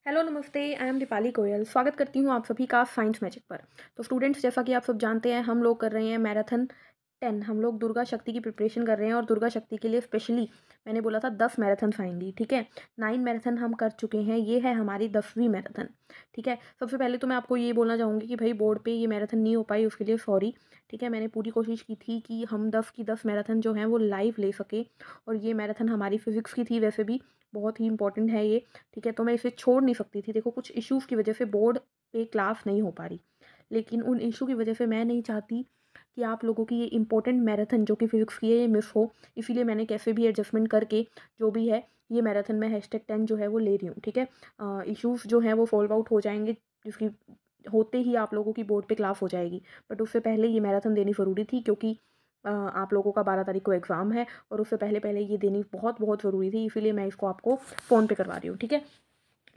Hello नमस्ते, I am Deepali Goyal. स्वागत करती हूँ आप सभी का साइंस मैजिक पर। तो स्टूडेंट्स, जैसा कि आप सब जानते हैं, हम लोग कर रहे हैं मैराथन 10। हम लोग दुर्गा शक्ति की प्रिपरेशन कर रहे हैं और दुर्गा शक्ति के लिए स्पेशली मैंने बोला था 10 मैराथन आएंगी। ठीक है, 9 मैराथन हम कर चुके हैं, ये है हमारी 10वीं मैराथन। ठीक है, सबसे पहले तो मैं आपको ये बोलना चाहूँगी कि भाई बोर्ड पे ये मैराथन नहीं हो पाई, उसके लिए सॉरी। ठीक है, मैंने पूरी कोशिश की थी कि हम 10 की 10 मैराथन जो हैं वो लाइव ले सके, और ये मैराथन हमारी फिज़िक्स की थी, वैसे भी बहुत ही इंपॉर्टेंट है ये। ठीक है, तो मैं इसे छोड़ नहीं सकती थी। देखो, कुछ इश्यूज़ की वजह से बोर्ड पे क्लास नहीं हो पा रही, लेकिन उन इशू की वजह से मैं नहीं चाहती कि आप लोगों की ये इंपॉर्टेंट मैराथन जो कि फिज़िक्स की है ये मिस हो। इसीलिए मैंने कैसे भी एडजस्टमेंट करके जो भी है ये मैराथन में #10 जो है वो ले रही हूँ। ठीक है, इश्यूज़ जो हैं वो सॉल्व आउट हो जाएंगे, जिसकी होते ही आप लोगों की बोर्ड पे क्लास हो जाएगी। बट उससे पहले ये मैराथन देनी ज़रूरी थी, क्योंकि आप लोगों का 12 तारीख को एग्ज़ाम है और उससे पहले पहले ये देनी बहुत बहुत ज़रूरी थी। इसीलिए मैं इसको आपको फ़ोन पे करवा रही हूँ। ठीक है,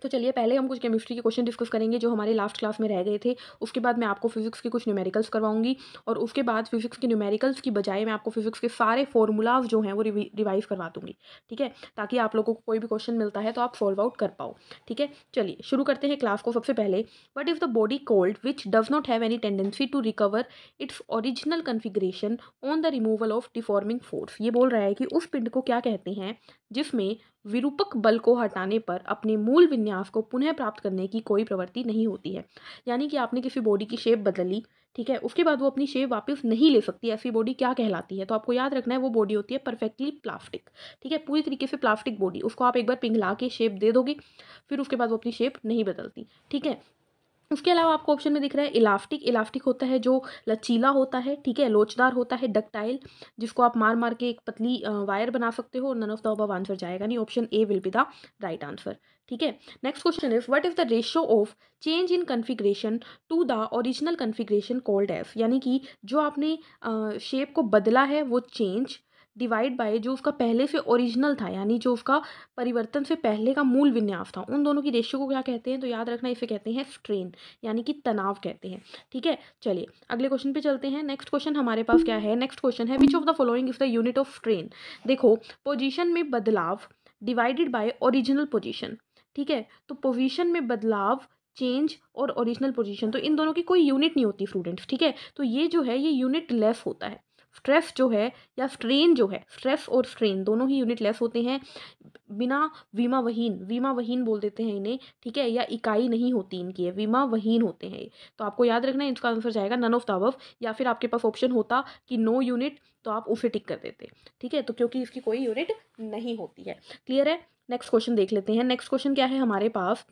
तो चलिए पहले हम कुछ केमिस्ट्री के क्वेश्चन डिस्कस करेंगे जो हमारे लास्ट क्लास में रह गए थे। उसके बाद मैं आपको फिजिक्स के कुछ न्यूमेरिकल्स करवाऊंगी, और उसके बाद फिजिक्स के न्यूमेरिकल्स की बजाय मैं आपको फिजिक्स के सारे फॉर्मूलाज जो हैं वो रिवाइज करवा दूंगी। ठीक है, ताकि आप लोगों को कोई भी क्वेश्चन मिलता है तो आप सॉल्व आउट कर पाओ। ठीक है, चलिए शुरू करते हैं क्लास को। सबसे पहले, what is the body called which does not have any tendency to recover its original configuration on the removal of deforming force. ये बोल रहा है कि उस पिंड को क्या कहते हैं जिसमें विरूपक बल को हटाने पर अपने मूल विन्यास को पुनः प्राप्त करने की कोई प्रवृत्ति नहीं होती है। यानी कि आपने किसी बॉडी की शेप बदली, ठीक है, उसके बाद वो अपनी शेप वापस नहीं ले सकती, ऐसी बॉडी क्या कहलाती है? तो आपको याद रखना है वो बॉडी होती है परफेक्टली प्लास्टिक। ठीक है, पूरी तरीके से प्लास्टिक बॉडी, उसको आप एक बार पिघला के शेप दे दोगे, फिर उसके बाद वो अपनी शेप नहीं बदलती। ठीक है, उसके अलावा आपको ऑप्शन में दिख रहा है इलास्टिक। इलास्टिक होता है जो लचीला होता है, ठीक है, लोचदार होता है, डक्टाइल, जिसको आप मार मार के एक पतली वायर बना सकते हो। None of the above answer जाएगा नहीं, option A will be the right answer. ठीक है, next question is what is the ratio of change in configuration to the original configuration called F. यानी कि जो आपने शेप को बदला है वो चेंज, डिवाइड बाय जो उसका पहले से ओरिजिनल था, यानी जो उसका परिवर्तन से पहले का मूल विन्यास था, उन दोनों की रेशियो को क्या कहते हैं? तो याद रखना, इसे कहते हैं स्ट्रेन, यानी कि तनाव कहते हैं। ठीक है, चलिए अगले क्वेश्चन पे चलते हैं। नेक्स्ट क्वेश्चन हमारे पास क्या है? नेक्स्ट क्वेश्चन है विच of the following is the unit of strain. देखो, पोजीशन में बदलाव डिवाइडेड बाय ओरिजिनल पोजीशन। ठीक है, तो पोजीशन में बदलाव, चेंज और ओरिजिनल पोजीशन, तो इन दोनों की कोई यूनिट नहीं होती स्टूडेंट्स। ठीक है, तो ये जो है ये यूनिट लेस होता है। स्ट्रेस जो है या स्ट्रेन जो है, स्ट्रेस और स्ट्रेन दोनों ही यूनिट लेस होते हैं, बिना विमावहीन, विमावहीन बोल देते हैं इन्हें। ठीक है, या इकाई नहीं होती इनकी, है विमावहीन होते हैं ये। तो आपको याद रखना है, इसका आंसर जाएगा नन ऑफ द अबव, या फिर आपके पास ऑप्शन होता कि नो यूनिट, तो आप उसे टिक कर देते। ठीक है, तो क्योंकि इसकी कोई यूनिट नहीं होती है। क्लियर है? नेक्स्ट क्वेश्चन देख लेते हैं। नेक्स्ट क्वेश्चन क्या है हमारे पास?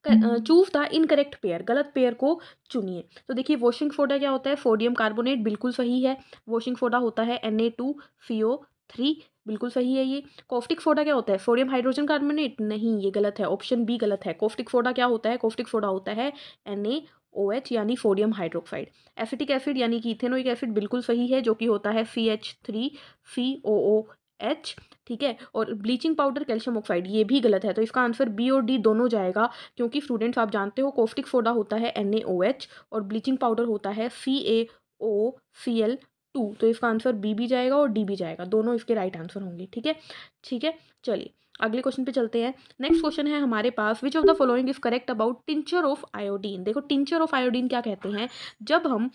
चूज द इनकरेक्ट पेयर, गलत पेयर को चुनिए। तो देखिए, वॉशिंग सोडा क्या होता है? सोडियम कार्बोनेट, बिल्कुल सही है। वॉशिंग सोडा होता है Na2CO3, बिल्कुल सही है ये। कॉस्टिक सोडा क्या होता है? सोडियम हाइड्रोजन कार्बोनेट, नहीं, ये गलत है, ऑप्शन बी गलत है। कॉस्टिक सोडा क्या होता है? कॉस्टिक सोडा होता है NaOH, यानी सोडियम हाइड्रोक्साइड। एसिटिक एसिड यानी कि इथेनोइक एसिड, बिल्कुल सही है, जो कि होता है CH3COOH। ठीक है, और ब्लीचिंग पाउडर कैल्शियम ऑक्साइड, ये भी गलत है। तो इसका आंसर बी और डी दोनों जाएगा, क्योंकि स्टूडेंट्स आप जानते हो कॉस्टिक सोडा होता है NaOH और ब्लीचिंग पाउडर होता है CaOCl2। तो इसका आंसर बी भी जाएगा और डी भी जाएगा, दोनों इसके राइट आंसर होंगे। ठीक है, ठीक है, चलिए अगले क्वेश्चन पे चलते हैं। नेक्स्ट क्वेश्चन है हमारे पास, which of the following is correct about tincture of iodine. देखो, टिंचर ऑफ आयोडीन क्या कहते हैं? जब हम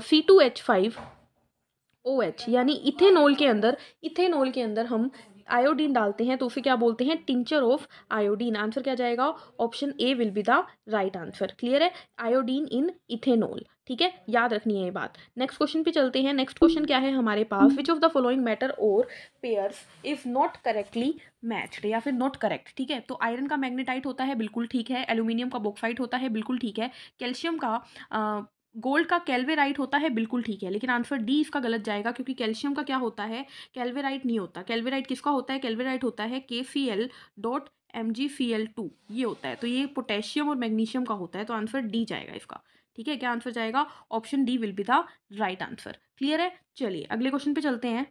C2H5OH यानी इथेनॉल के अंदर हम आयोडीन डालते हैं तो उसे क्या बोलते हैं? Tincture of iodine. आंसर क्या जाएगा? Option A will be the right answer. Clear है? Iodine in ethanol. ठीक है, याद रखनी है ये बात। नेक्स्ट क्वेश्चन पे चलते हैं। नेक्स्ट क्वेश्चन क्या है हमारे पास? Which of the following matter और pairs is not correctly matched, या फिर नॉट करेक्ट। ठीक है, तो आयरन का मैग्नेटाइट होता है, बिल्कुल ठीक है। एल्यूमिनियम का बॉक्साइट होता है, बिल्कुल ठीक है। कैल्शियम का गोल्ड का कैल्वेराइट होता है, बिल्कुल ठीक है। लेकिन आंसर डी इसका गलत जाएगा, क्योंकि कैल्शियम का क्या होता है? कैल्वेराइट नहीं होता। कैल्वेराइट किसका होता है? कैल्वेराइट होता है KCl.MgCl2, ये होता है। तो ये पोटेशियम और मैग्नीशियम का होता है, तो आंसर डी जाएगा इसका। ठीक है, क्या आंसर जाएगा? Option D will be the right answer. Clear है? चलिए अगले क्वेश्चन पे चलते हैं।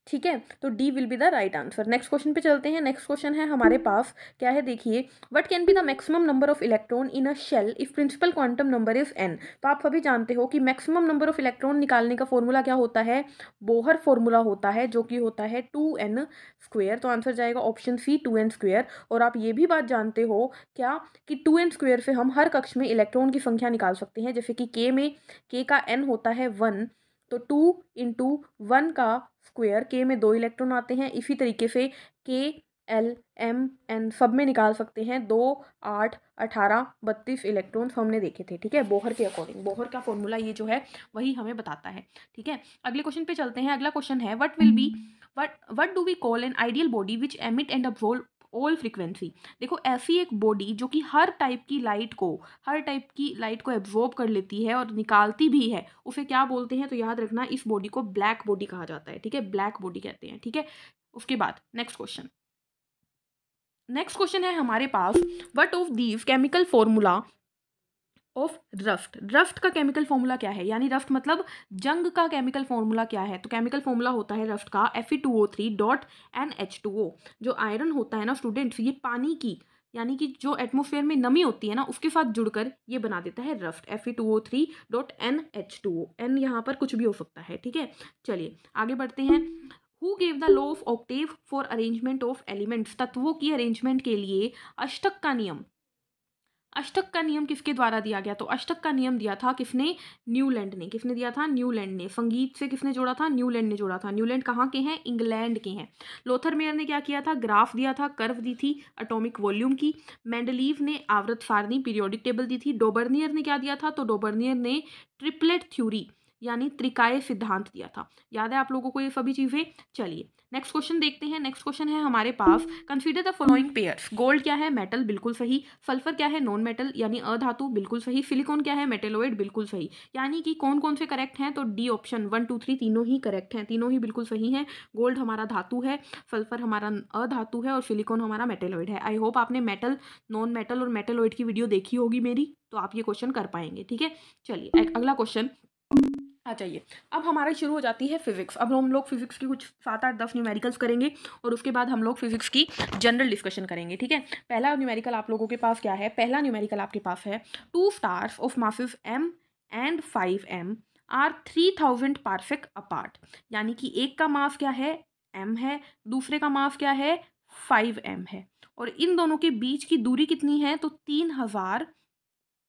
ठीक है, तो D will be the right answer. Next question पे चलते हैं। नेक्स्ट क्वेश्चन है हमारे पास, क्या है देखिए, what can be the maximum number of electron in a shell if principal quantum number is n। तो आप सभी जानते हो कि मैक्सिमम नंबर ऑफ इलेक्ट्रॉन निकालने का फॉर्मूला क्या होता है, बोहर फॉर्मूला होता है, जो कि होता है 2n²। तो आंसर जाएगा ऑप्शन सी 2n²। और आप ये भी बात जानते हो क्या कि 2n² से हम हर कक्ष में इलेक्ट्रॉन की संख्या निकाल सकते हैं, जैसे कि के में के का n होता है 1, तो 2 इंटू 1 का स्क्वायर, के में 2 इलेक्ट्रॉन आते हैं। इसी तरीके से के एल एम एन सब में निकाल सकते हैं 2, 8, 18, 32 इलेक्ट्रॉन्स हमने देखे थे। ठीक है, बोहर के अकॉर्डिंग, बोहर का फॉर्मूला ये जो है वही हमें बताता है। ठीक है, अगले क्वेश्चन पे चलते हैं। अगला क्वेश्चन है what do we call an ideal body which emit and absorb all frequency. देखो, ऐसी एक बॉडी जो कि हर टाइप की लाइट को एब्जॉर्ब कर लेती है और निकालती भी है, उसे क्या बोलते हैं? तो याद रखना, इस बॉडी को ब्लैक बॉडी कहा जाता है। ठीक है, ब्लैक बॉडी कहते हैं। ठीक है, उसके बाद नेक्स्ट क्वेश्चन है हमारे पास, what of these chemical formula of rust का केमिकल फॉर्मूला क्या है, यानी रस्ट मतलब जंग का केमिकल फॉर्मूला क्या है? तो केमिकल फॉर्मूला होता है रस्ट का Fe2O3.NH2O। जो आयरन होता है ना स्टूडेंट्स, ये पानी की, यानी कि जो एटमॉस्फेयर में नमी होती है ना, उसके साथ जुड़कर ये बना देता है रस्ट, Fe2O3.NH2O। एन यहाँ पर कुछ भी हो सकता है। ठीक है, चलिए आगे बढ़ते हैं। Who gave the law of Octave for arrangement of elements. तत्वों की अरेंजमेंट के लिए अष्टक का नियम किसके द्वारा दिया गया? तो अष्टक का नियम दिया था किसने? न्यूलैंड ने। किसने दिया था? न्यूलैंड ने। संगीत से किसने जोड़ा था? न्यूलैंड ने जोड़ा था। न्यूलैंड कहाँ के हैं? इंग्लैंड के हैं। लोथर मेयर ने क्या किया था? ग्राफ दिया था, कर्व दी थी एटॉमिक वॉल्यूम की। मेंडलीव ने आवर्त सारणी पीरियोडिक टेबल दी थी। डोबर्नियर ने क्या दिया था? तो डोबर्नियर ने ट्रिपलेट थ्योरी यानी त्रिकाय सिद्धांत दिया था। याद है आप लोगों को ये सभी चीजें? चलिए नेक्स्ट क्वेश्चन देखते हैं। नेक्स्ट क्वेश्चन है हमारे पास, consider the following pairs. Gold क्या है? मेटल, बिल्कुल सही। सल्फर क्या है? नॉन मेटल यानी अधातु, बिल्कुल सही। सिलिकॉन क्या है? मेटेलोइड, बिल्कुल सही। यानी कि कौन कौन से करेक्ट हैं? तो डी ऑप्शन 1, 2, 3 तीनों ही करेक्ट हैं, तीनों ही बिल्कुल सही हैं। गोल्ड हमारा धातु है, सल्फर हमारा अधातु है और सिलिकॉन हमारा मेटेलोइड है। आई होप आपने मेटल, नॉन मेटल और मेटेलोइड की वीडियो देखी होगी मेरी, तो आप ये क्वेश्चन कर पाएंगे। ठीक है, चलिए अगला क्वेश्चन आ जाइए। अब हमारी शुरू हो जाती है फिजिक्स। अब हम लोग फिजिक्स की कुछ 7, 8, 10 न्यूमेरिकल्स करेंगे और उसके बाद हम लोग फिजिक्स की जनरल डिस्कशन करेंगे। ठीक है, पहला न्यूमेरिकल आप लोगों के पास क्या है? पहला न्यूमेरिकल आपके पास है 2 stars of masses m and 5m are 3000 parsec apart. यानी कि एक का मास क्या है? m है, दूसरे का मास क्या है? 5m है, और इन दोनों के बीच की दूरी कितनी है? तो 3000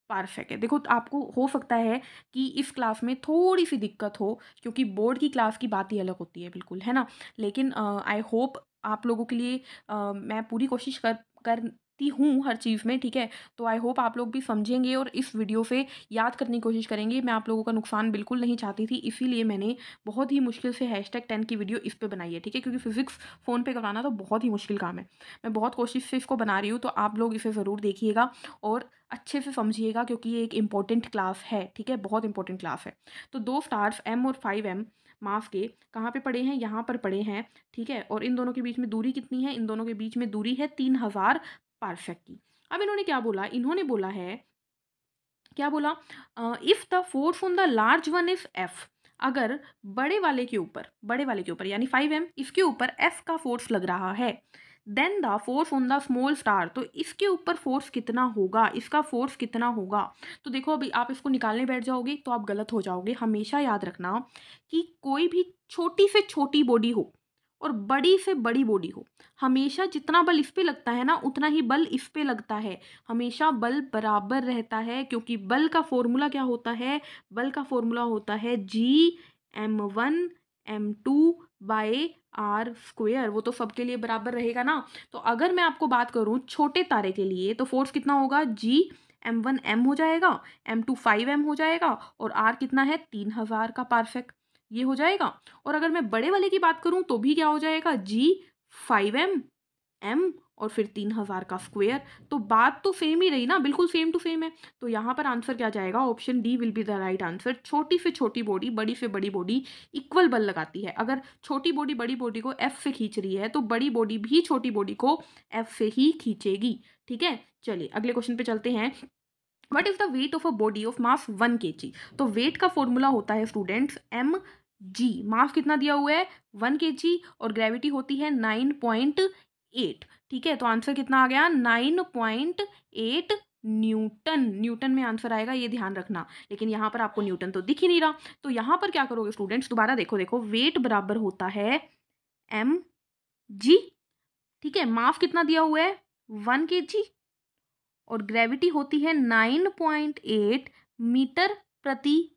पारसेक है। देखो, आपको हो सकता है कि इस क्लास में थोड़ी सी दिक्कत हो, क्योंकि बोर्ड की क्लास की बात ही अलग होती है, बिल्कुल, है ना। लेकिन आई होप आप लोगों के लिए मैं पूरी कोशिश करती हूँ हर चीज़ में। ठीक है, तो आई होप आप लोग भी समझेंगे और इस वीडियो से याद करने की कोशिश करेंगे। मैं आप लोगों का नुकसान बिल्कुल नहीं चाहती थी, इसीलिए मैंने बहुत ही मुश्किल से #10 की वीडियो इस पे बनाई है। ठीक है, क्योंकि फिजिक्स फ़ोन पे करवाना तो बहुत ही मुश्किल काम है। मैं बहुत कोशिश से इसको बना रही हूँ, तो आप लोग इसे ज़रूर देखिएगा और अच्छे से समझिएगा, क्योंकि ये एक इम्पॉर्टेंट क्लास है। ठीक है, बहुत इंपॉर्टेंट क्लास है। तो 2 स्टार्स m और 5m मास के कहाँ पे पड़े हैं? यहाँ पर पड़े हैं। ठीक है, और इन दोनों के बीच में दूरी कितनी है? इन दोनों के बीच में दूरी है 3000 पार्सेक की। अब इन्होंने क्या बोला? इन्होंने बोला है, क्या बोला? If the force on the large one is f। अगर बड़े वाले के ऊपर यानी 5m, इसके ऊपर f का फोर्स लग रहा है, then the force on the small star. तो इसके ऊपर फोर्स कितना होगा? इसका फोर्स कितना होगा? तो देखो, अभी आप इसको निकालने बैठ जाओगे तो आप गलत हो जाओगे। हमेशा याद रखना कि कोई भी छोटी से छोटी बॉडी हो और बड़ी से बड़ी बॉडी हो, हमेशा जितना बल इस पे लगता है ना, उतना ही बल इस पे लगता है। हमेशा बल बराबर रहता है, क्योंकि बल का फॉर्मूला क्या होता है? बल का फॉर्मूला होता है Gm1m2/r²। वो तो सबके लिए बराबर रहेगा ना। तो अगर मैं आपको बात करूं छोटे तारे के लिए, तो फोर्स कितना होगा? Gm1m हो जाएगा, m2 5m हो जाएगा, और r कितना है? 3000 का पार्सेक, ये हो जाएगा। और अगर मैं बड़े वाले की बात करूं तो भी क्या हो जाएगा? G5m m और फिर 3000 का स्क्वायर। तो बात तो सेम ही रही ना, बिल्कुल सेम टू सेम है। तो यहाँ पर आंसर क्या जाएगा? Option D will be the right answer. छोटी से छोटी बॉडी, बड़ी से बड़ी बॉडी इक्वल बल लगाती है। अगर छोटी बॉडी बड़ी बॉडी को F से खींच रही है, तो बड़ी बॉडी भी छोटी बॉडी को F से ही खींचेगी। ठीक है, चलिए अगले क्वेश्चन पे चलते हैं। What is the weight of a body of mass 1 kg? तो वेट का फॉर्मूला होता है स्टूडेंट्स m जी। मास कितना दिया हुआ है 1 kg और ग्रेविटी होती है 9.8। ठीक है, तो आंसर कितना आ गया 9.8 न्यूटन। न्यूटन में आंसर आएगा, ये ध्यान रखना। लेकिन यहाँ पर आपको न्यूटन तो दिख ही नहीं रहा, तो यहाँ पर क्या करोगे स्टूडेंट्स, दोबारा देखो वेट बराबर होता है mg। ठीक है, मास कितना दिया हुआ है 1 kg और ग्रेविटी होती है 9.8 मीटर प्रति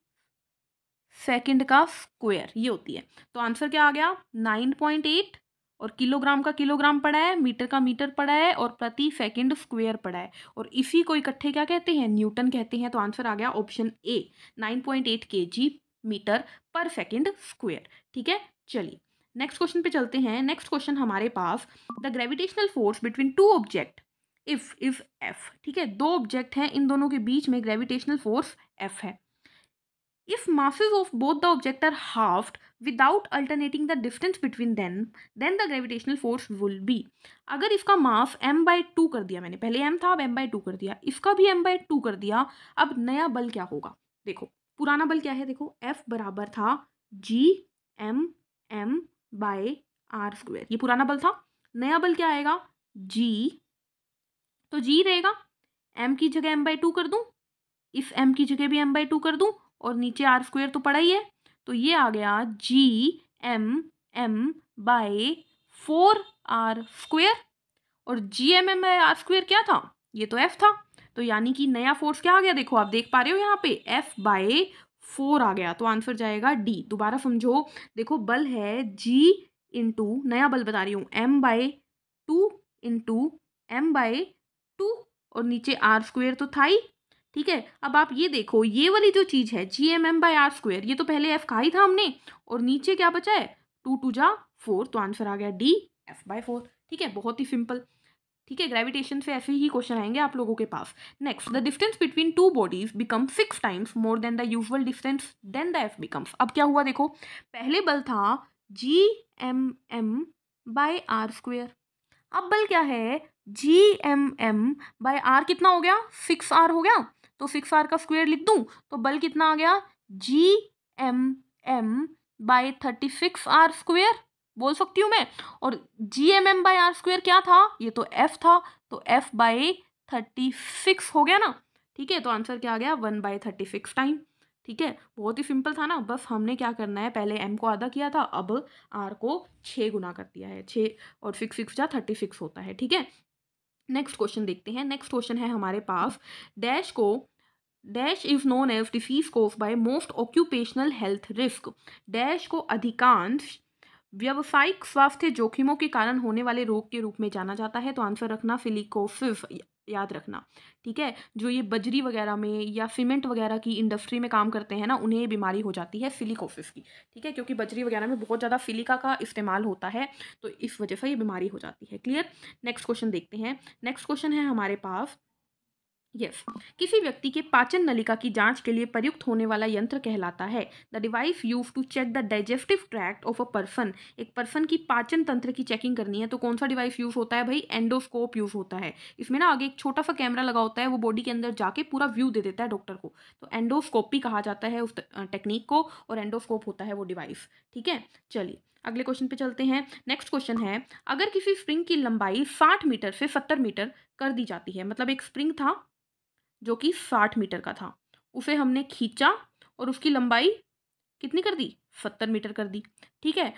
सेकंड का स्क्वायर, ये होती है। तो आंसर क्या आ गया 9.8 और किलोग्राम का किलोग्राम पड़ा है, मीटर का मीटर पड़ा है और प्रति सेकंड स्क्वायर पड़ा है, और इसी को इकट्ठे क्या कहते हैं, न्यूटन कहते हैं। तो आंसर आ गया ऑप्शन ए 9.8 kg मीटर पर सेकंड स्क्वायर। ठीक है, चलिए नेक्स्ट क्वेश्चन पे चलते हैं। नेक्स्ट क्वेश्चन हमारे पास, the gravitational force between two objects if F. ठीक है, दो ऑब्जेक्ट हैं, इन दोनों के बीच में ग्रेविटेशनल फोर्स एफ है। If masses of both the objects are halved without alternating the distance between them, then the gravitational force will be। अगर इसका मास m/2 कर दिया मैंने, पहले m था अब m/2 कर दिया, इसका भी m/2 कर दिया, अब नया बल क्या होगा। देखो पुराना बल क्या है, देखो F बराबर था G(m)m/r², ये पुराना बल था। नया बल क्या आएगा G, तो G रहेगा, m की जगह m/2 कर दूं, इस m की जगह भी m/2 कर दूं और नीचे r² तो पड़ा ही है, तो ये आ गया Gmm/4r²। और Gmm/r² क्या था, ये तो F था, तो यानी कि नया फोर्स क्या आ गया, देखो आप देख पा रहे हो यहाँ पे F/4 आ गया, तो आंसर जाएगा डी। दोबारा समझो, देखो बल है G इंटू, नया बल बता रही हूँ, m/2 इंटू m/2 और नीचे r² तो था ही। ठीक है, अब आप ये देखो, ये वाली जो चीज है Gmm/r², ये तो पहले F कहा ही था हमने, और नीचे क्या बचा है 2 2 जा 4, तो आंसर आ गया D F/4। ठीक है, बहुत ही सिंपल। ठीक है, ग्रेविटेशन से ऐसे ही क्वेश्चन आएंगे आप लोगों के पास। Next, the distance between two bodies become 6 times more than the usual distance then the F becomes. अब क्या हुआ, देखो पहले बल था Gmm/r², अब बल क्या है Gmm/r, कितना हो गया 6r हो गया, तो 6r का स्क्वायर लिख दूं तो बल कितना आ गया Gmm/36r², बोल सकती हूँ मैं। और Gmm/r² क्या था, ये तो F था, तो F/36 हो गया ना। ठीक है, तो आंसर क्या आ गया 1/36 टाइम। ठीक है, बहुत ही सिंपल था ना, बस हमने क्या करना है, पहले m को आधा किया था, अब r को 6 गुना कर दिया है, 6 और 6 6 जा 36 होता है। ठीक है, नेक्स्ट क्वेश्चन देखते हैं। नेक्स्ट क्वेश्चन है हमारे पास, dash is known as disease caused by most occupational health risk. Dash को अधिकांश व्यावसायिक स्वास्थ्य जोखिमों के कारण होने वाले रोग के रूप में जाना जाता है। तो आंसर रखना सिलिकोसिस, याद रखना। ठीक है, जो ये बजरी वगैरह में या सीमेंट वगैरह की इंडस्ट्री में काम करते हैं ना, उन्हें ये बीमारी हो जाती है सिलिकोसिस की। ठीक है, क्योंकि बजरी वगैरह में बहुत ज़्यादा सिलिका का इस्तेमाल होता है, तो इस वजह से ये बीमारी हो जाती है। क्लियर। नेक्स्ट क्वेश्चन देखते हैं। नेक्स्ट क्वेश्चन है हमारे पास, किसी व्यक्ति के पाचन नलिका की जांच के लिए प्रयुक्त होने वाला यंत्र कहलाता है। The device use to check the digestive tract of a person. एक पर्सन की पाचन तंत्र की चेकिंग करनी है, तो कौन सा डिवाइस यूज होता है भाई, एंडोस्कोप यूज होता है। इसमें ना आगे एक छोटा सा कैमरा लगा होता है, वो बॉडी के अंदर जाके पूरा व्यू दे देता है डॉक्टर को, तो एंडोस्कोपी कहा जाता है उस टेक्निक को, और एंडोस्कोप होता है वो डिवाइस। ठीक है, चलिए अगले क्वेश्चन पे चलते हैं। नेक्स्ट क्वेश्चन है, अगर किसी स्प्रिंग की लंबाई 60 मीटर से 70 मीटर कर दी जाती है, मतलब एक स्प्रिंग था जो कि 60 मीटर का था, उसे हमने खींचा और उसकी लंबाई कितनी कर दी 70 मीटर कर दी। ठीक है,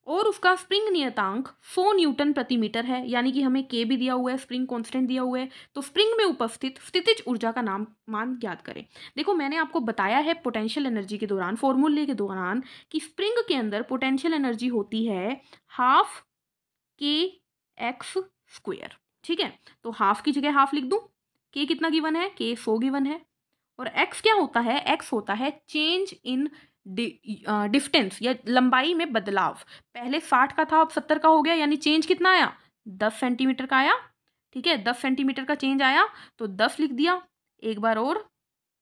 और उसका स्प्रिंग नियतांक 100 न्यूटन प्रति मीटर है, यानी कि हमें के भी दिया हुआ है, स्प्रिंग कांस्टेंट दिया हुआ है, तो स्प्रिंग में उपस्थित स्थितिज ऊर्जा का मान ज्ञात करें। देखो मैंने आपको बताया है पोटेंशियल एनर्जी के दौरान, फॉर्मूले के दौरान, कि स्प्रिंग के अंदर पोटेंशियल एनर्जी होती है ½ kx²। ठीक है, तो हाफ की जगह हाफ लिख दूं, के कितना गिवन है, के 100 गिवन है, और एक्स क्या होता है, एक्स होता है चेंज इन डिस्टेंस या लंबाई में बदलाव। पहले 60 का था अब 70 का हो गया, यानी चेंज कितना आया 10 सेंटीमीटर का आया। ठीक है, 10 सेंटीमीटर का चेंज आया, तो 10 लिख दिया, एक बार और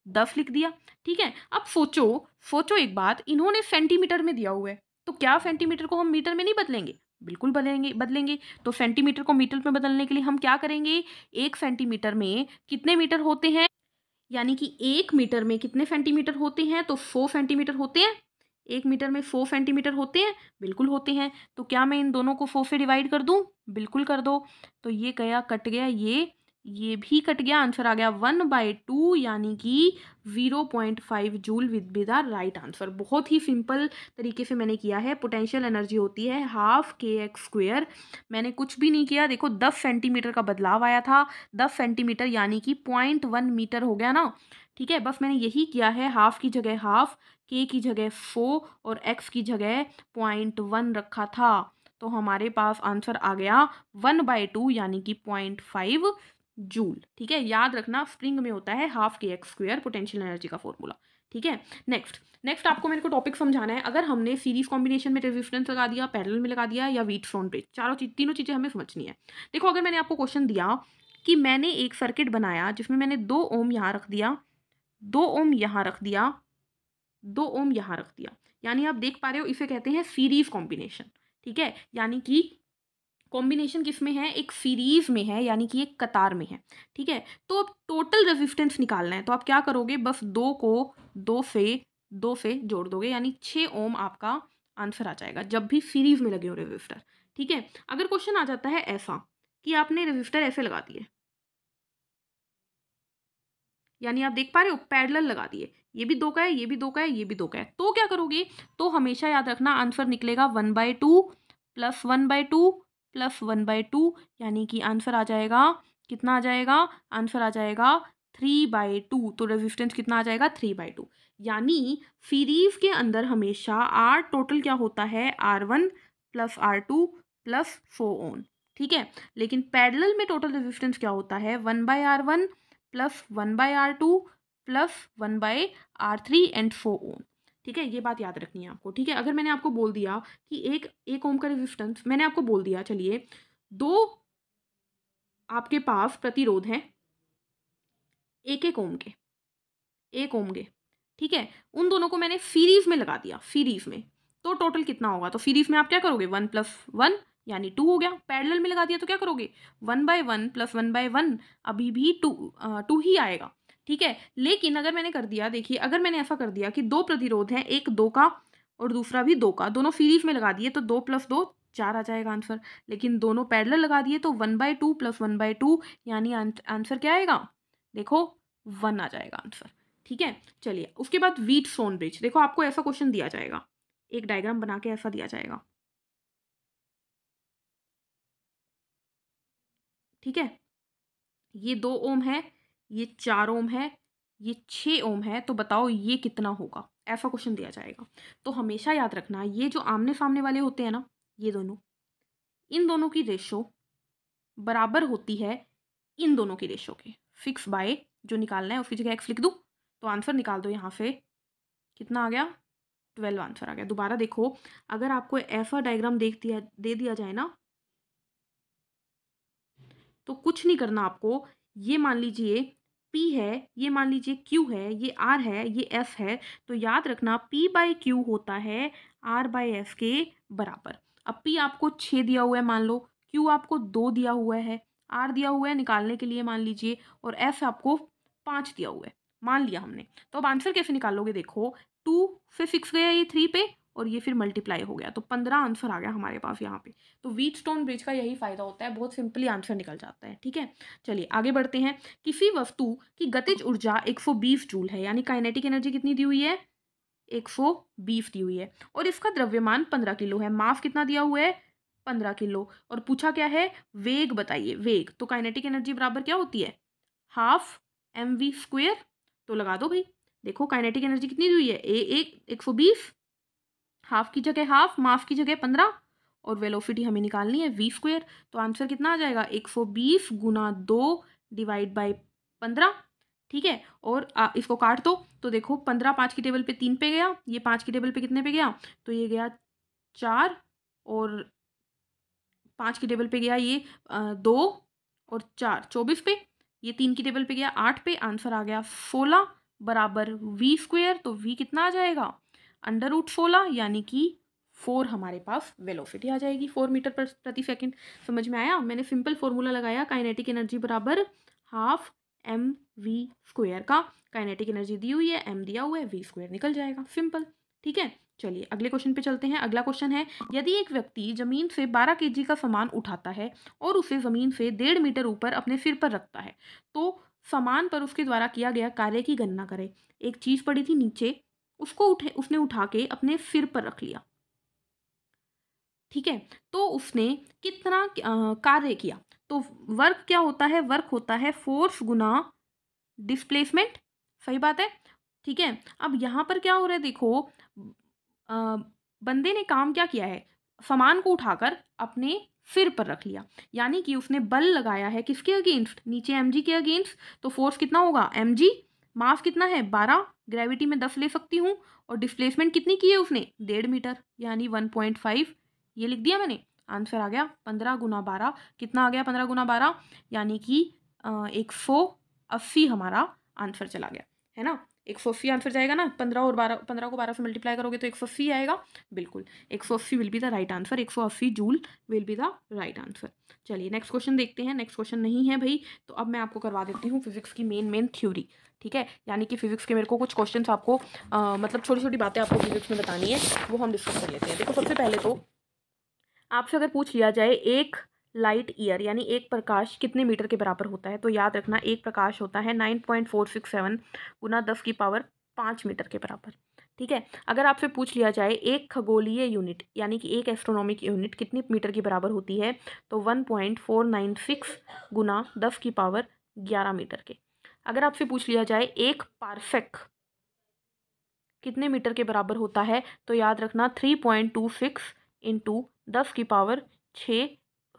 10 लिख दिया। ठीक है, अब सोचो एक बात, इन्होंने सेंटीमीटर में दिया हुआ है, तो क्या सेंटीमीटर को हम मीटर में नहीं बदलेंगे, बिल्कुल बदलेंगे। तो सेंटीमीटर को मीटर में बदलने के लिए हम क्या करेंगे, 1 सेंटीमीटर में कितने मीटर होते हैं, यानी कि 1 मीटर में कितने सेंटीमीटर होते हैं, तो 100 सेंटीमीटर होते हैं। 1 मीटर में 4 सेंटीमीटर होते हैं, बिल्कुल होते हैं। तो क्या मैं इन दोनों को 4 से डिवाइड कर दूं? बिल्कुल कर दो। तो ये गया, कट गया, ये भी कट गया, आंसर आ गया 1/2 यानी कि 0.5 joule with B the right answer. बहुत ही सिंपल तरीके से मैंने किया है। पोटेंशियल एनर्जी होती है ½ kx²। मैंने कुछ भी नहीं किया, देखो 10 सेंटीमीटर का बदलाव आया था, 10 सेंटीमीटर यानी कि 0.1 मीटर हो गया ना। ठीक है, बस मैंने यही किया है, हाफ की जगह हाफ, k की जगह 4 और x की जगह 0.1 रखा था। तो हमारे पास आंसर आ गया 1/2 यानी कि 0.5 जूल। ठीक है, याद रखना स्प्रिंग में होता है ½ kx² पोटेंशियल एनर्जी का फॉर्मूला। ठीक है, नेक्स्ट आपको मेरे को टॉपिक समझाना है। अगर हमने सीरीज कॉम्बिनेशन में रेजिस्टेंस लगा दिया, पैरेलल में लगा दिया या व्हीटस्टोन ब्रिज, तीनों चीज़ें हमें समझनी है। देखो, अगर मैंने आपको क्वेश्चन दिया कि मैंने एक सर्किट बनाया जिसमें मैंने 2 ओम यहाँ रख दिया, 2 ओम यहाँ रख दिया, 2 ओम यहाँ रख दिया, यानी आप देख पा रहे हो इसे कहते हैं सीरीज कॉम्बिनेशन। ठीक है, यानी कि कॉम्बिनेशन किस में है? एक सीरीज में है, यानी कि एक कतार में है। ठीक है, तो अब टोटल रेजिस्टेंस निकालना है, तो आप क्या करोगे? बस 2 को 2 से जोड़ दोगे, यानी 6 ओम आपका आंसर आ जाएगा जब भी सीरीज में लगे हो रेजिस्टर। ठीक है, अगर क्वेश्चन आ जाता है ऐसा कि आपने रेजिस्टर ऐसे लगा दिए, यानी आप देख पा रहे हो पैरेलल लगा दिए, ये भी 2 का है, ये भी 2 का है, ये भी 2 का है, तो क्या करोगे? तो हमेशा याद रखना आंसर निकलेगा 1/2 प्लस 1/2 प्लस 1/2, यानी कि आंसर आ जाएगा, कितना आ जाएगा? आंसर आ जाएगा 3/2। तो रेजिस्टेंस कितना आ जाएगा? 3/2। यानी सीरीज के अंदर हमेशा आर टोटल क्या होता है? R1 प्लस R2 प्लस 4 ओम। ठीक है, लेकिन पैरेलल में टोटल रेजिस्टेंस क्या होता है? 1/R1 plus 1/R2 plus 1/R3 and 4 ओम। ठीक है, ये बात याद रखनी है आपको। ठीक है, अगर मैंने आपको बोल दिया कि एक ओम का रेजिस्टेंस, मैंने आपको बोल दिया, चलिए 2 आपके पास प्रतिरोध हैं, एक ओम के, 1 ओम के। ठीक है, उन दोनों को मैंने सीरीज में लगा दिया, सीरीज में, तो टोटल कितना होगा? तो सीरीज में आप क्या करोगे? 1 प्लस 1 यानी 2 हो गया। पैरेलल में लगा दिया तो क्या करोगे? 1/1 प्लस 1/1 अभी भी 2 ही आएगा। ठीक है, लेकिन अगर मैंने कर दिया, देखिए अगर मैंने ऐसा कर दिया कि 2 प्रतिरोध हैं, एक 2 का और दूसरा भी 2 का, दोनों सीरीज में लगा दिए, तो 2 प्लस 2 4 आ जाएगा आंसर। लेकिन दोनों पैरेलल लगा दिए तो 1/2 प्लस 1/2 यानी आंसर क्या आएगा? देखो 1 आ जाएगा आंसर। ठीक है, चलिए उसके बाद व्हीटस्टोन ब्रिज। देखो आपको ऐसा क्वेश्चन दिया जाएगा, एक डायग्राम बना के ऐसा दिया जाएगा। ठीक है, ये 2 ओम है, ये 4 ओम है, ये 6 ओम है, तो बताओ ये कितना होगा? ऐसा क्वेश्चन दिया जाएगा। तो हमेशा याद रखना, ये जो आमने सामने वाले होते हैं ना, ये दोनों, इन दोनों की रेशो बराबर होती है इन दोनों की रेशो के। फिक्स बाय, जो निकालना है उसकी जगह एक्स लिख दूँ, तो आंसर निकाल दो। यहाँ से कितना आ गया? 12 आंसर आ गया। दोबारा देखो, अगर आपको ऐसा डायग्राम दे दिया जाए ना, तो कुछ नहीं करना आपको। ये मान लीजिए P है, ये मान लीजिए Q है, ये R है, ये F है, तो याद रखना P/Q होता है R/F के बराबर। अब P आपको 6 दिया हुआ है मान लो, Q आपको 2 दिया हुआ है, R दिया हुआ है निकालने के लिए मान लीजिए, और F आपको 5 दिया हुआ है, मान लिया हमने। तो अब आंसर कैसे निकालोगे? देखो 2 से 6 गया ये 3 पे, और ये फिर मल्टीप्लाई हो गया, तो 15 आंसर आ गया हमारे पास यहाँ पे। तो व्हीटस्टोन ब्रिज का यही फायदा होता है, बहुत सिंपली आंसर निकल जाता है। ठीक है, चलिए आगे बढ़ते हैं। किसी वस्तु की गतिज ऊर्जा 120 जूल है, यानी काइनेटिक एनर्जी कितनी दी हुई है? 120 दी हुई है, और इसका द्रव्यमान 15 किलो है। मास कितना दिया हुआ है? 15 किलो। और पूछा क्या है? वेग बताइए, वेग। तो काइनेटिक एनर्जी बराबर क्या होती है? ½ mv²। तो लगा दो भाई, देखो काइनेटिक एनर्जी कितनी दी हुई है? 120, हाफ की जगह हाफ, मास की जगह 15, और वेलोसिटी हमें निकालनी है v²। तो आंसर कितना आ जाएगा? 120 गुना 2 डिवाइड बाई 15। ठीक है, और इसको काट दो, तो देखो 15 5 की टेबल पे 3 पे गया, ये 5 की टेबल पे कितने पे गया? तो ये गया 4, और 5 की टेबल पे गया ये 2 और 4 24 पे, ये 3 की टेबल पे गया 8 पे। आंसर आ गया 16 बराबर v²। तो v कितना आ जाएगा? √16, यानी कि 4 हमारे पास वेलोसिटी आ जाएगी, 4 मीटर प्रति सेकंड। समझ में आया? मैंने सिंपल फॉर्मूला लगाया, काइनेटिक एनर्जी बराबर ½ mv² का। काइनेटिक एनर्जी दी हुई है, m दिया हुआ है, v² निकल जाएगा, सिंपल। ठीक है, चलिए अगले क्वेश्चन पे चलते हैं। अगला क्वेश्चन है, यदि एक व्यक्ति जमीन से 12 केजी का सामान उठाता है और उसे जमीन से 1.5 मीटर ऊपर अपने सिर पर रखता है, तो सामान पर उसके द्वारा किया गया कार्य की गणना करें। एक चीज पड़ी थी नीचे, उसको उसने उठा के अपने सिर पर रख लिया, ठीक है, तो उसने कितना कार्य किया। तो वर्क क्या होता है, वर्क होता है फोर्स गुना डिस्प्लेसमेंट, सही बात है, ठीक है। अब यहाँ पर क्या हो रहा है, देखो बंदे ने काम क्या किया है, सामान को उठाकर अपने सिर पर रख लिया, यानी कि उसने बल लगाया है किसके अगेंस्ट, नीचे mg के अगेंस्ट। तो फोर्स कितना होगा mg, मास कितना है 12, ग्रेविटी में 10 ले सकती हूँ, और डिस्प्लेसमेंट कितनी की है उसने 1.5 मीटर यानी 1.5, ये लिख दिया मैंने। आंसर आ गया 15 गुना 12, कितना आ गया 15 गुना 12 यानी कि 180 हमारा आंसर चला गया, है ना। 180 आंसर जाएगा ना, 15 और 12, 15 को 12 से मल्टीप्लाई करोगे तो 180 आएगा, बिल्कुल 180 will be the right answer, 180 joule will be the right answer. चलिए नेक्स्ट क्वेश्चन देखते हैं। नेक्स्ट क्वेश्चन नहीं है भाई, तो अब मैं आपको करवा देती हूँ फिजिक्स की मेन थ्योरी, ठीक है, यानी कि फिजिक्स के मेरे को कुछ क्वेश्चन आपको मतलब छोटी छोटी बातें आपको फिजिक्स में बतानी है, वो हम डिस्कस कर लेते हैं। देखो सबसे पहले तो आपसे अगर पूछ लिया जाए एक लाइट ईयर यानी एक प्रकाश कितने मीटर के बराबर होता है, तो याद रखना एक प्रकाश होता है 9.467 गुना 10 की पावर 5 मीटर के बराबर, ठीक है। अगर आपसे पूछ लिया जाए एक खगोलीय यूनिट यानी कि एक एस्ट्रोनॉमिक यूनिट कितनी मीटर के बराबर होती है, तो 1.496 गुना 10 की पावर 11 मीटर के। अगर आपसे पूछ लिया जाए एक पारसेक कितने मीटर के बराबर होता है, तो याद रखना 3.26 इंटू 10 की पावर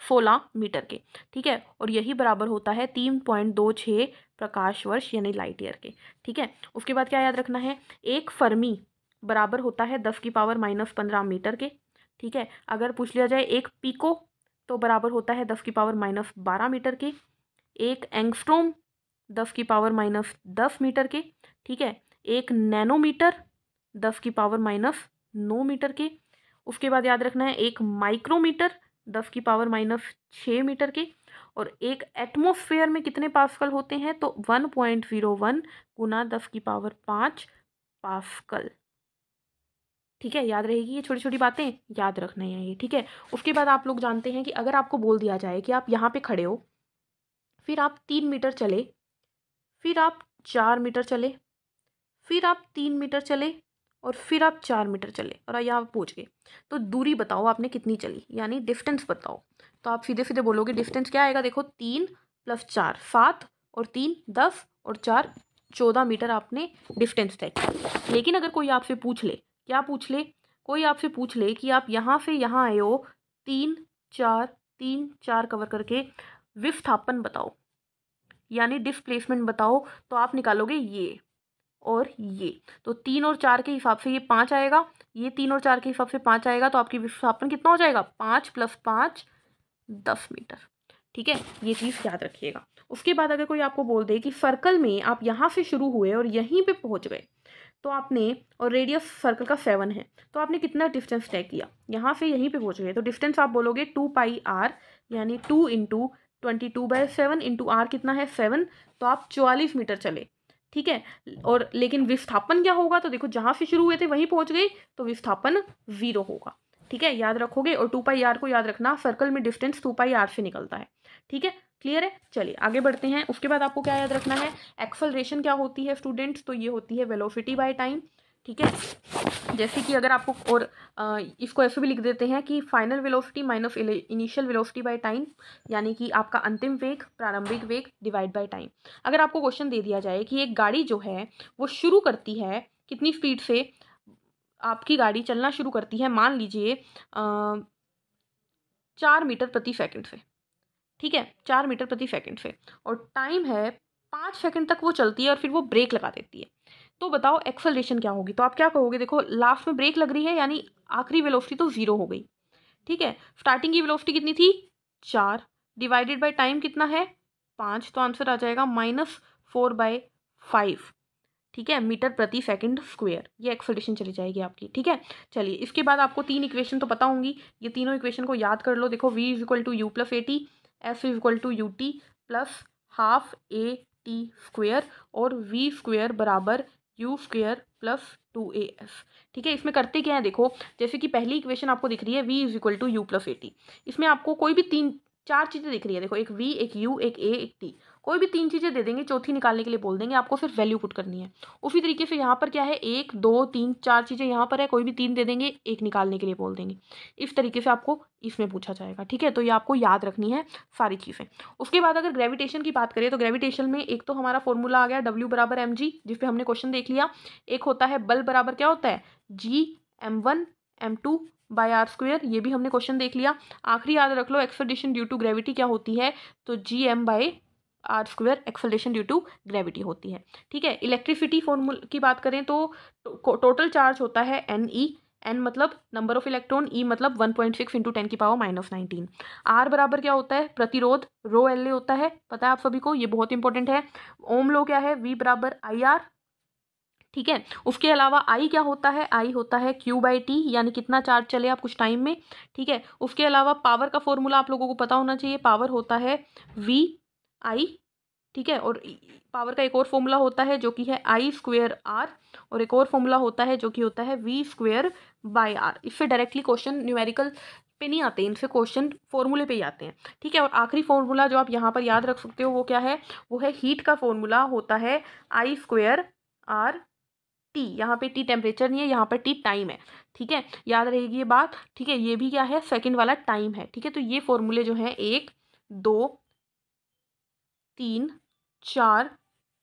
16 मीटर के, ठीक है, और यही बराबर होता है 3.26 प्रकाश वर्ष यानी लाइट ईयर के, ठीक है। उसके बाद क्या याद रखना है, एक फर्मी बराबर होता है 10 की पावर -15 मीटर के, ठीक है। अगर पूछ लिया जाए एक पिको तो बराबर होता है 10 की पावर -12 मीटर के, एक एंगस्ट्रोम 10 की पावर -10 मीटर के, ठीक है, एक नैनोमीटर 10 की पावर -9 मीटर के। उसके बाद याद रखना है एक माइक्रोमीटर 10 की पावर -6 मीटर के, और एक एटमॉस्फेयर में कितने पास्कल होते हैं, तो 1.01 गुना 10 की पावर 5 पास्कल, ठीक है। याद रहेगी, ये छोटी छोटी बातें याद रखना है ये, ठीक है। उसके बाद आप लोग जानते हैं कि अगर आपको बोल दिया जाए कि आप यहाँ पे खड़े हो, फिर आप 3 मीटर चले, फिर आप 4 मीटर चले, फिर आप 3 मीटर चले, और फिर आप 4 मीटर चले, और यहाँ पूछ गए तो दूरी बताओ आपने कितनी चली, यानी डिस्टेंस बताओ। तो आप सीधे सीधे बोलोगे डिस्टेंस क्या आएगा, देखो 3 + 4 7, और 3 10, और 4 14 मीटर आपने डिस्टेंस तय किया। लेकिन अगर कोई आपसे पूछ ले, क्या पूछ ले, कोई आपसे पूछ ले कि आप यहाँ से यहाँ आए हो 3 4 कवर करके, विस्थापन बताओ यानी डिस्प्लेसमेंट बताओ, तो आप निकालोगे ये और ये, तो 3 और 4 के हिसाब से ये 5 आएगा, ये 3 और 4 के हिसाब से 5 आएगा, तो आपकी विस्थापन कितना हो जाएगा 5 + 5 10 मीटर, ठीक है। ये चीज़ याद रखिएगा। उसके बाद अगर कोई आपको बोल दे कि सर्कल में आप यहाँ से शुरू हुए और यहीं पे पहुँच गए, तो आपने, और रेडियस सर्कल का 7 है, तो आपने कितना डिस्टेंस तय किया, यहाँ से यहीं पे पहुँच गए, तो डिस्टेंस आप बोलोगे 2πr यानी 2 × 22/7 × r कितना है 7, तो आप 44 मीटर चले, ठीक है। और लेकिन विस्थापन क्या होगा, तो देखो जहाँ से शुरू हुए थे वहीं पहुँच गए, तो विस्थापन 0 होगा, ठीक है, याद रखोगे। और 2πr को याद रखना, सर्कल में डिस्टेंस 2πr से निकलता है, ठीक है, क्लियर है। चलिए आगे बढ़ते हैं। उसके बाद आपको क्या याद रखना है, एक्सेलरेशन क्या होती है स्टूडेंट्स, तो ये होती है वेलोसिटी बाय टाइम, ठीक है। जैसे कि अगर आपको, और इसको ऐसे भी लिख देते हैं कि final velocity minus initial velocity by time, यानी कि आपका अंतिम वेग प्रारंभिक वेग डिवाइड बाय टाइम। अगर आपको क्वेश्चन दे दिया जाए कि एक गाड़ी जो है वो शुरू करती है कितनी स्पीड से, आपकी गाड़ी चलना शुरू करती है मान लीजिए 4 मीटर प्रति सेकंड से, ठीक है, 4 मीटर प्रति सेकंड से, और टाइम है 5 सेकंड तक वो चलती है और फिर वो ब्रेक लगा देती है, तो बताओ एक्सेलरेशन क्या होगी। तो आप क्या कहोगे, देखो लास्ट में ब्रेक लग रही है यानी आखिरी वेलोसिटी तो 0 हो गई, ठीक है। स्टार्टिंग की वेलोसिटी कितनी थी 4, डिवाइडेड बाय टाइम कितना है 5, तो आंसर आ जाएगा -4/5, ठीक है, मीटर प्रति सेकंड स्क्वायर, ये एक्सेलरेशन चली जाएगी आपकी, ठीक है। चलिए इसके बाद आपको 3 इक्वेशन तो पता होंगी, ये तीनों इक्वेशन को याद कर लो। देखो v = u + at, f = ut + ½ at² और v² = u² + 2AF। ठीक है, इसमें करते क्या है देखो, जैसे कि पहली इक्वेशन आपको दिख रही है v is equal to U plus AT। इसमें आपको कोई भी चार चीज़ें दिख रही है, देखो एक v, एक u, एक a, एक t, कोई भी तीन चीज़ें दे देंगे, चौथी निकालने के लिए बोल देंगे, आपको सिर्फ वैल्यू पुट करनी है। उसी तरीके से यहाँ पर क्या है, एक दो तीन चार चीज़ें यहाँ पर है, कोई भी तीन दे देंगे, एक निकालने के लिए बोल देंगे। इस तरीके से आपको इसमें पूछा जाएगा। ठीक है, तो ये आपको याद रखनी है सारी चीज़ें। उसके बाद अगर ग्रेविटेशन की बात करें तो ग्रेविटेशन में एक तो हमारा फॉर्मूला आ गया W बराबर mg, जिस पे हमने क्वेश्चन देख लिया। एक होता है बल बराबर क्या होता है, G m1 m2 bye R square, ये भी हमने क्वेश्चन देख लिया। आखिरी याद रख लो, एक्सेलरेशन ड्यू टू ग्रेविटी क्या होती है, तो Gm by R square acceleration due to gravity होती है। ठीक है, इलेक्ट्रिसिटी फॉर्मूला की बात करें तो टोटल चार्ज होता है Ne, n मतलब नंबर ऑफ इलेक्ट्रॉन, E मतलब 1.6 इंटू 10 की पावर -19। R बराबर क्या होता है, प्रतिरोध, रो LA होता है, पता है आप सभी को, ये बहुत इंपॉर्टेंट है। ओम लो क्या है, V बराबर IR। ठीक है, उसके अलावा I क्या होता है, I होता है Q/T, यानी कितना चार्ज चले आप कुछ टाइम में। ठीक है, उसके अलावा पावर का फॉर्मूला आप लोगों को पता होना चाहिए, पावर होता है VI। ठीक है, और पावर का एक और फॉर्मूला होता है जो कि है I²R, और एक और फॉर्मूला होता है जो कि होता है V²/R। इससे डायरेक्टली क्वेश्चन न्यूमेरिकल पे नहीं आते, इनसे क्वेश्चन फॉर्मूले पे ही आते हैं। ठीक है, और आखिरी फॉर्मूला जो आप यहाँ पर याद रख सकते हो वो क्या है, वो है हीट का फॉर्मूला होता है I²R T। यहाँ पे T टेम्परेचर नहीं है, यहाँ पर T टाइम है। ठीक है, याद रहेगी ये बात। ठीक है, ये भी क्या है, सेकंड वाला टाइम है। ठीक है, तो ये फॉर्मूले जो हैं 1 2 3 4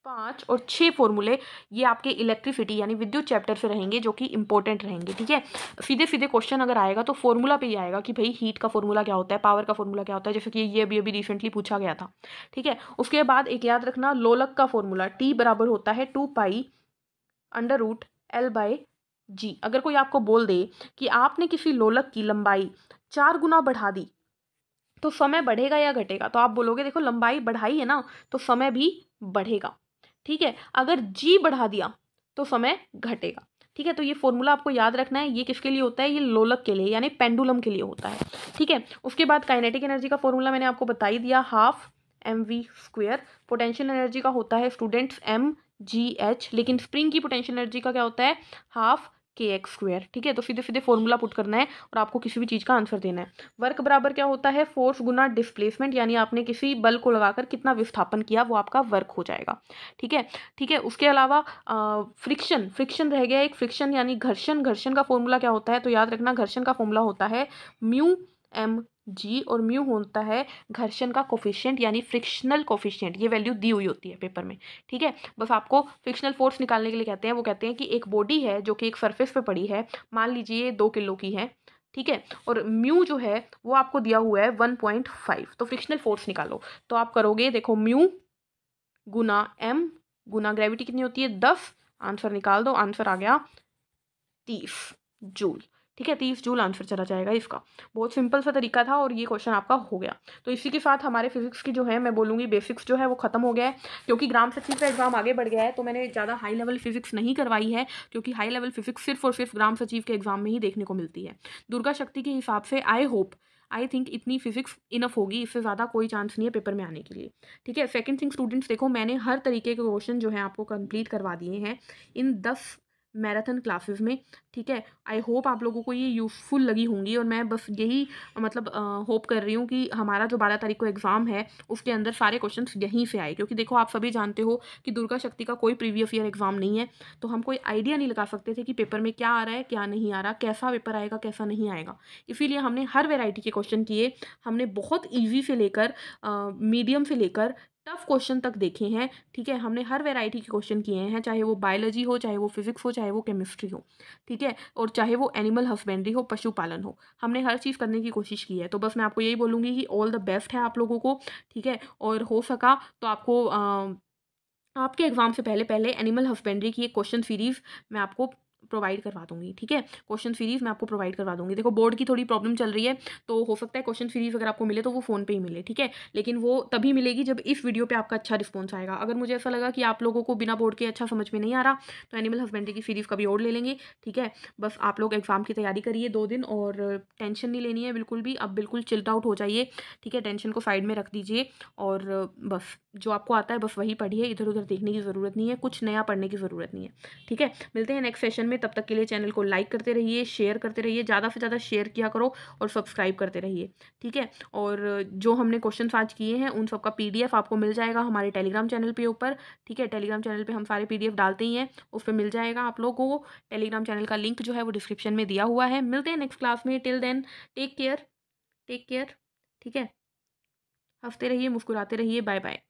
5 और 6 फॉर्मूले, ये आपके इलेक्ट्रिसिटी यानी विद्युत चैप्टर से रहेंगे, जो कि इंपॉर्टेंट रहेंगे। ठीक है, सीधे सीधे क्वेश्चन अगर आएगा तो फॉर्मूला पे ही आएगा कि भाई हीट का फॉर्मूला क्या होता है, पावर का फॉर्मूला क्या होता है, जैसे कि ये अभी रिसेंटली पूछा गया था। ठीक है, उसके बाद एक याद रखना, लोलक का फॉर्मूला T बराबर होता है 2π√L/g। अगर कोई आपको बोल दे कि आपने किसी लोलक की लंबाई 4 गुना बढ़ा दी तो समय बढ़ेगा या घटेगा, तो आप बोलोगे देखो लंबाई बढ़ाई है ना, तो समय भी बढ़ेगा। ठीक है, अगर जी बढ़ा दिया तो समय घटेगा। ठीक है, तो ये फॉर्मूला आपको याद रखना है। ये किसके लिए होता है, ये लोलक के लिए यानी पेंडुलम के लिए होता है। ठीक है, उसके बाद काइनेटिक एनर्जी का फॉर्मूला मैंने आपको बता ही दिया, 12mv²। पोटेंशियल एनर्जी का होता है स्टूडेंट्स mgh, लेकिन स्प्रिंग की पोटेंशियल एनर्जी का क्या होता है, 12kx²। ठीक है, तो सीधे सीधे फॉर्मूला पुट करना है और आपको किसी भी चीज़ का आंसर देना है। वर्क बराबर क्या होता है, फोर्स गुना डिस्प्लेसमेंट, यानी आपने किसी बल को लगाकर कितना विस्थापन किया वो आपका वर्क हो जाएगा। ठीक है, ठीक है, उसके अलावा फ्रिक्शन रह गया एक, फ्रिक्शन यानी घर्षण का फॉर्मूला क्या होता है, तो याद रखना घर्षण का फॉर्मूला होता है μmg, और म्यू होता है घर्षण का कोफिशिएंट यानी फ्रिक्शनल कोफिशिएंट। ये वैल्यू दी हुई होती है पेपर में। ठीक है, बस आपको फ्रिक्शनल फोर्स निकालने के लिए कहते हैं, वो कहते हैं कि एक बॉडी है जो कि एक सरफेस पे पड़ी है, मान लीजिए 2 किलो की है। ठीक है, और म्यू जो है वो आपको दिया हुआ है 1.5, तो फ्रिक्शनल फोर्स निकालो तो आप करोगे, देखो म्यू गुना m गुना ग्रेविटी कितनी होती है 10, आंसर निकाल दो, आंसर आ गया 30 जूल। ठीक है, 30 जूल आंसर चला जाएगा इसका। बहुत सिंपल सा तरीका था और ये क्वेश्चन आपका हो गया। तो इसी के साथ हमारे फिजिक्स की जो है मैं बोलूँगी बेसिक्स जो है वो खत्म हो गया है, क्योंकि ग्राम सचिव का एग्जाम आगे बढ़ गया है तो मैंने ज़्यादा हाई लेवल फिजिक्स नहीं करवाई है, क्योंकि हाई लेवल फिजिक्स सिर्फ और सिर्फ ग्राम सचिव के एग्जाम में ही देखने को मिलती है। दुर्गा शक्ति के हिसाब से आई थिंक इतनी फिजिक्स इनफ होगी, इससे ज़्यादा कोई चांस नहीं है पेपर में आने के लिए। ठीक है, सेकंड थिंग स्टूडेंट्स, देखो मैंने हर तरीके के क्वेश्चन जो है आपको कंप्लीट करवा दिए हैं इन 10 मैराथन क्लासेस में। ठीक है, आई होप आप लोगों को ये यूज़फुल लगी होंगी, और मैं बस यही मतलब होप कर रही हूँ कि हमारा जो 12 तारीख को एग्ज़ाम है उसके अंदर सारे क्वेश्चंस यहीं से आए, क्योंकि देखो आप सभी जानते हो कि दुर्गा शक्ति का कोई प्रीवियस ईयर एग्ज़ाम नहीं है, तो हम कोई आइडिया नहीं लगा सकते थे कि पेपर में क्या आ रहा है क्या नहीं आ रहा, कैसा पेपर आएगा कैसा नहीं आएगा। इसीलिए हमने हर वेराइटी के क्वेश्चन किए, हमने बहुत ईजी से लेकर मीडियम से लेकर टफ क्वेश्चन तक देखे हैं। ठीक है, हमने हर वैरायटी के क्वेश्चन किए हैं, चाहे वो बायोलॉजी हो, चाहे वो फिजिक्स हो, चाहे वो केमिस्ट्री हो। ठीक है, और चाहे वो एनिमल हस्बेंड्री हो, पशुपालन हो, हमने हर चीज़ करने की कोशिश की है। तो बस मैं आपको यही बोलूँगी कि ऑल द बेस्ट है आप लोगों को। ठीक है, और हो सका तो आपको आपके एग्जाम से पहले पहले एनिमल हस्बेंड्री की एक क्वेश्चन सीरीज़ मैं आपको प्रोवाइड करवा दूंगी। ठीक है, क्वेश्चन सीरीज़ मैं आपको प्रोवाइड करवा दूंगी। देखो बोर्ड की थोड़ी प्रॉब्लम चल रही है, तो हो सकता है क्वेश्चन सीरीज़ अगर आपको मिले तो वो फ़ोन पे ही मिले। ठीक है, लेकिन वो तभी मिलेगी जब इस वीडियो पे आपका अच्छा रिस्पॉन्स आएगा। अगर मुझे ऐसा लगा कि आप लोगों को बिना बोर्ड के अच्छा समझ में नहीं आ रहा तो एनिमल हस्बेंड्री की सीरीज़ कभी और ले लेंगे। ठीक है, बस आप लोग एग्जाम की तैयारी करिए 2 दिन, और टेंशन नहीं लेनी है बिल्कुल भी। अब बिल्कुल चिल्ड आउट हो जाइए। ठीक है, टेंशन को साइड में रख दीजिए, और बस जो आपको आता है बस वही पढ़िए, इधर उधर देखने की ज़रूरत नहीं है, कुछ नया पढ़ने की ज़रूरत नहीं है। ठीक है, मिलते हैं नेक्स्ट सेशन में। तब तक के लिए चैनल को लाइक करते रहिए, शेयर करते रहिए, ज़्यादा से ज़्यादा शेयर किया करो और सब्सक्राइब करते रहिए, ठीक है। और जो हमने क्वेश्चन आज किए हैं उन सबका PDF आपको मिल जाएगा हमारे टेलीग्राम चैनल पे ऊपर, ठीक है। टेलीग्राम चैनल पे हम सारे PDF डालते ही हैं, उस पर मिल जाएगा आप लोगों को। टेलीग्राम चैनल का लिंक जो है वो डिस्क्रिप्शन में दिया हुआ है। मिलते हैं नेक्स्ट क्लास में। Till then take care, take care, ठीक है। हंसते रहिए, मुस्कुराते रहिए। Bye bye.